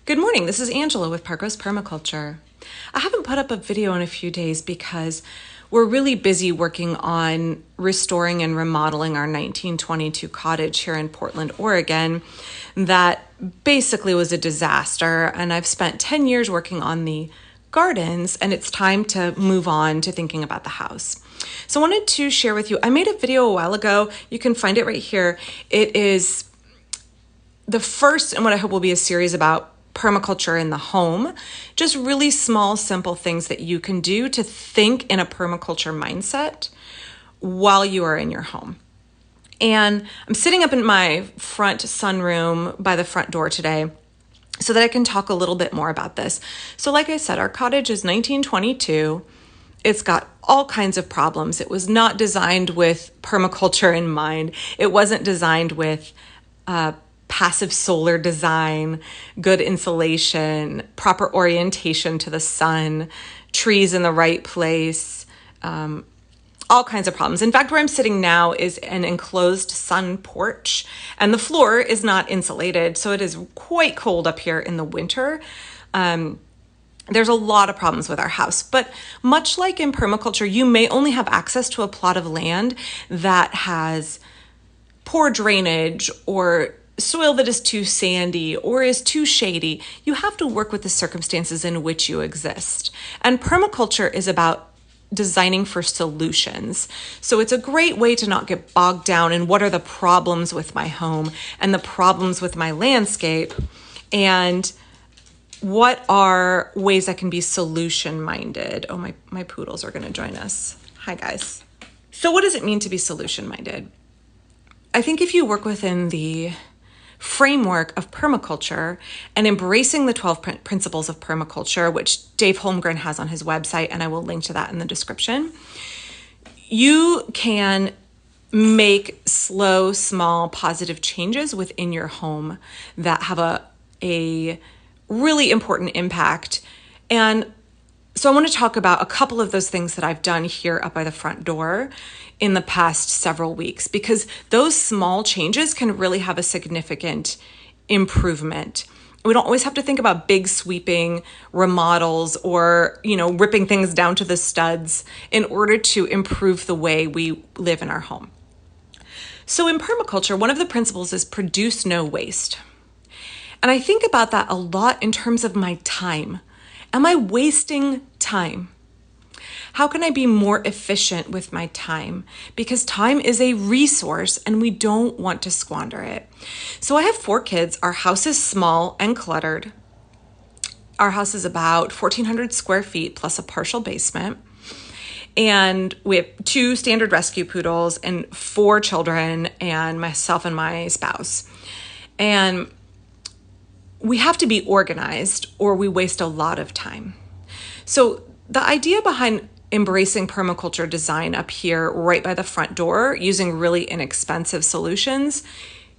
Good morning, this is Angela with Parkos Permaculture. I haven't put up a video in a few days because we're really busy working on restoring and remodeling our 1922 cottage here in Portland, Oregon. That basically was a disaster, and I've spent 10 years working on the gardens, and it's time to move on to thinking about the house. So I wanted to share with you, I made a video a while ago. You can find it right here. It is the first in what I hope will be a series about permaculture in the home, just really small, simple things that you can do to think in a permaculture mindset while you are in your home. And I'm sitting up in my front sunroom by the front door today so that I can talk a little bit more about this. So like I said, our cottage is 1922. It's got all kinds of problems. It was not designed with permaculture in mind. It wasn't designed with passive solar design, good insulation, proper orientation to the sun, trees in the right place, all kinds of problems. In fact, where I'm sitting now is an enclosed sun porch, and the floor is not insulated, so it is quite cold up here in the winter. There's a lot of problems with our house, but much like in permaculture, you may only have access to a plot of land that has poor drainage or soil that is too sandy or is too shady. You have to work with the circumstances in which you exist. And permaculture is about designing for solutions. So it's a great way to not get bogged down in what are the problems with my home and the problems with my landscape, and what are ways I can be solution minded. Oh, my poodles are going to join us. Hi, guys. So what does it mean to be solution minded? I think if you work within the framework of permaculture and embracing the 12 principles of permaculture, which Dave Holmgren has on his website, and I will link to that in the description, you can make slow, small, positive changes within your home that have a really important impact. And so I want to talk about a couple of those things that I've done here up by the front door in the past several weeks, because those small changes can really have a significant improvement. We don't always have to think about big sweeping remodels or, ripping things down to the studs in order to improve the way we live in our home. So in permaculture, one of the principles is produce no waste. And I think about that a lot in terms of my time. Am I wasting time? How can I be more efficient with my time? Because time is a resource and we don't want to squander it. So I have 4 kids. Our house is small and cluttered. Our house is about 1,400 square feet plus a partial basement. And we have 2 standard rescue poodles and 4 children and myself and my spouse. And we have to be organized or we waste a lot of time. So the idea behind embracing permaculture design up here right by the front door using really inexpensive solutions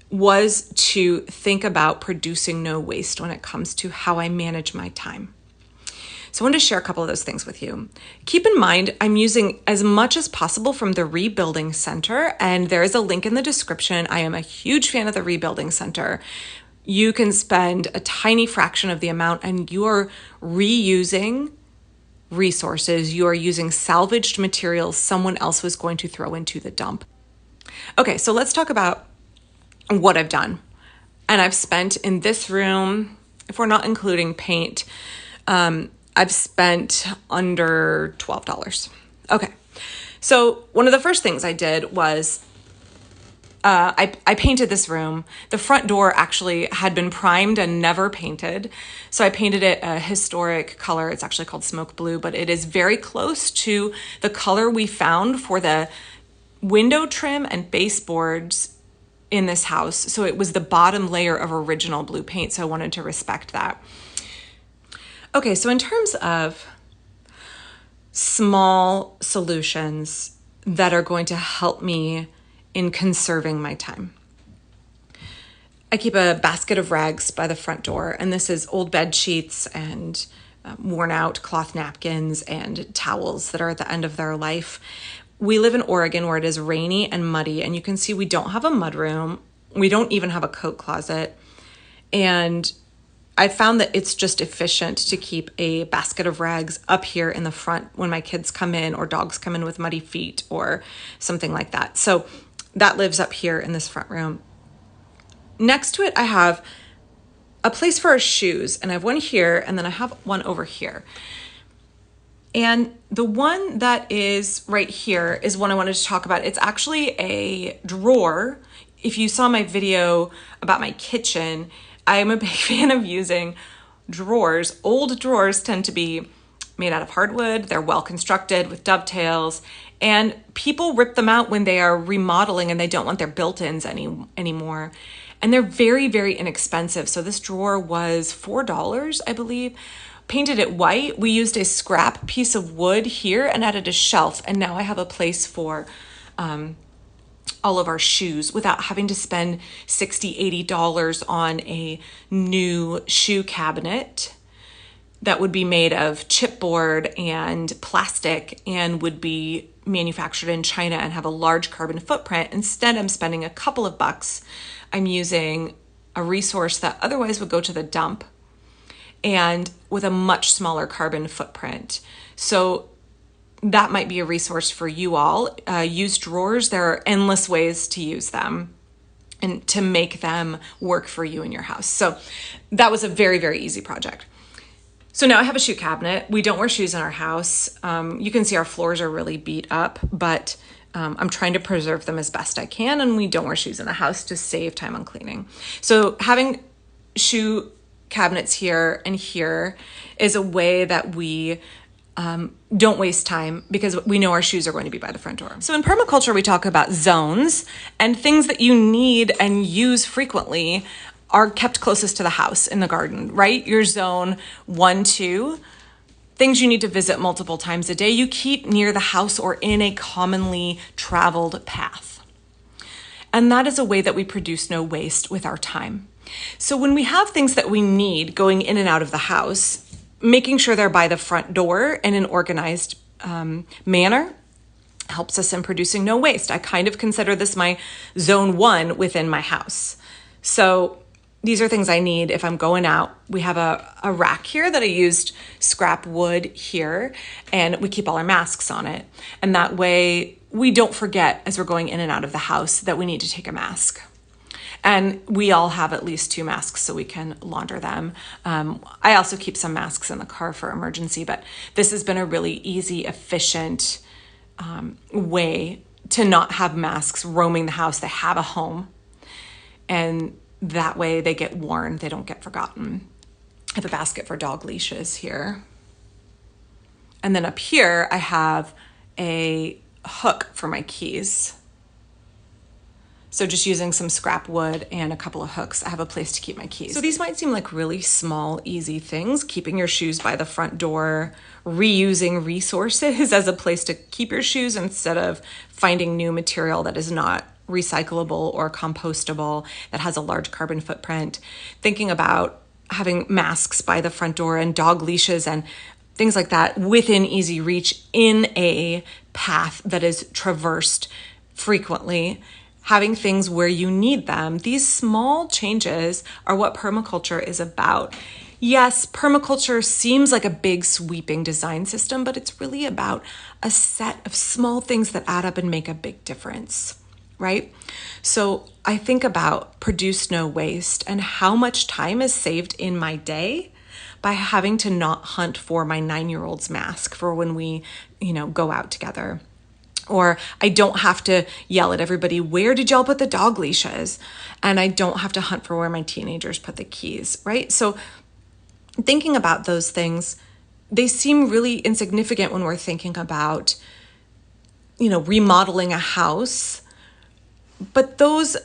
was to think about producing no waste when it comes to how I manage my time. So I wanted to share a couple of those things with you. Keep in mind, I'm using as much as possible from the Rebuilding Center, and there is a link in the description. I am a huge fan of the Rebuilding Center. You can spend a tiny fraction of the amount and you're reusing resources. You are using salvaged materials someone else was going to throw into the dump. Okay, so let's talk about what I've done. And I've spent in this room, if we're not including paint, I've spent under $12. Okay, so one of the first things I did was I painted this room. The front door actually had been primed and never painted. So I painted it a historic color. It's actually called smoke blue, but it is very close to the color we found for the window trim and baseboards in this house. So it was the bottom layer of original blue paint. So I wanted to respect that. Okay, so in terms of small solutions that are going to help me in conserving my time, I keep a basket of rags by the front door, and this is old bed sheets and worn out cloth napkins and towels that are at the end of their life. We live in Oregon where it is rainy and muddy, and you can see we don't have a mudroom. We don't even have a coat closet. And I found that it's just efficient to keep a basket of rags up here in the front when my kids come in or dogs come in with muddy feet or something like that. So that lives up here in this front room. Next to it, I have a place for our shoes, and I have one here, and then I have one over here. And the one that is right here is one I wanted to talk about. It's actually a drawer. If you saw my video about my kitchen, I am a big fan of using drawers. Old drawers tend to be made out of hardwood. They're well constructed with dovetails, and people rip them out when they are remodeling and they don't want their built-ins anymore. And they're very, very inexpensive. So this drawer was $4, I believe. Painted it white. We used a scrap piece of wood here and added a shelf. And now I have a place for all of our shoes without having to spend $60, $80 on a new shoe cabinet that would be made of chipboard and plastic and would be manufactured in China and have a large carbon footprint. Instead, I'm spending a couple of bucks. I'm using a resource that otherwise would go to the dump and with a much smaller carbon footprint. So that might be a resource for you all. Used drawers, there are endless ways to use them and to make them work for you in your house. So that was a very, very easy project. So now I have a shoe cabinet. We don't wear shoes in our house. You can see our floors are really beat up, but I'm trying to preserve them as best I can, and we don't wear shoes in the house to save time on cleaning. So having shoe cabinets here and here is a way that we don't waste time because we know our shoes are going to be by the front door. So in permaculture, we talk about zones, and things that you need and use frequently are kept closest to the house in the garden, right? Your zone 1, 2, things you need to visit multiple times a day, you keep near the house or in a commonly traveled path. And that is a way that we produce no waste with our time. So when we have things that we need going in and out of the house, making sure they're by the front door in an organized manner helps us in producing no waste. I kind of consider this my zone 1 within my house. So these are things I need if I'm going out. We have a rack here that I used scrap wood here, and we keep all our masks on it. And that way we don't forget as we're going in and out of the house that we need to take a mask. And we all have at least 2 masks so we can launder them. I also keep some masks in the car for emergency, but this has been a really easy, efficient way to not have masks roaming the house. They have a home, and that way they get worn, they don't get forgotten. I have a basket for dog leashes here. And then up here, I have a hook for my keys. So just using some scrap wood and a couple of hooks, I have a place to keep my keys. So these might seem like really small, easy things, keeping your shoes by the front door, reusing resources as a place to keep your shoes instead of finding new material that is not recyclable or compostable, that has a large carbon footprint. Thinking about having masks by the front door and dog leashes and things like that within easy reach in a path that is traversed frequently. Having things where you need them. These small changes are what permaculture is about. Yes, permaculture seems like a big sweeping design system, but it's really about a set of small things that add up and make a big difference, right? So I think about produce no waste and how much time is saved in my day by having to not hunt for my 9-year-old's mask for when we, go out together. Or I don't have to yell at everybody, where did y'all put the dog leashes? And I don't have to hunt for where my teenagers put the keys, right? So thinking about those things, they seem really insignificant when we're thinking about, remodeling a house. But those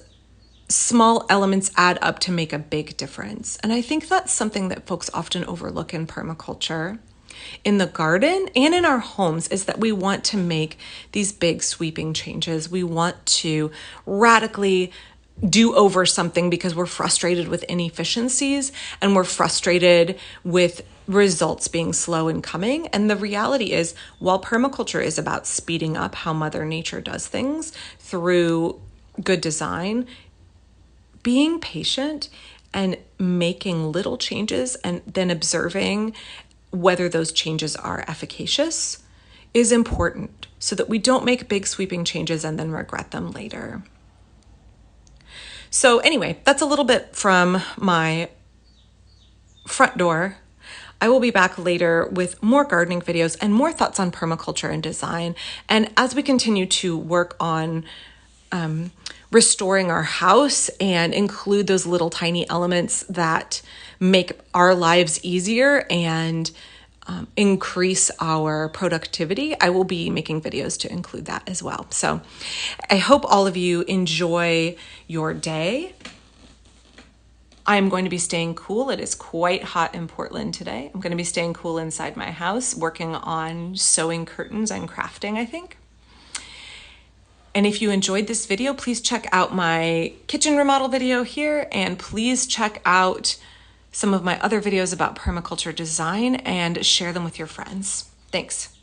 small elements add up to make a big difference. And I think that's something that folks often overlook in permaculture. In the garden and in our homes is that we want to make these big sweeping changes. We want to radically do over something because we're frustrated with inefficiencies and we're frustrated with results being slow in coming. And the reality is, while permaculture is about speeding up how Mother Nature does things through good design, being patient and making little changes and then observing whether those changes are efficacious is important so that we don't make big sweeping changes and then regret them later. So anyway, that's a little bit from my front door. I will be back later with more gardening videos and more thoughts on permaculture and design. And as we continue to work on restoring our house and include those little tiny elements that make our lives easier and increase our productivity, I will be making videos to include that as well. So I hope all of you enjoy your day. I'm going to be staying cool. It is quite hot in Portland today. I'm going to be staying cool inside my house, working on sewing curtains and crafting, I think. And if you enjoyed this video, please check out my kitchen remodel video here, and please check out some of my other videos about permaculture design and share them with your friends. Thanks.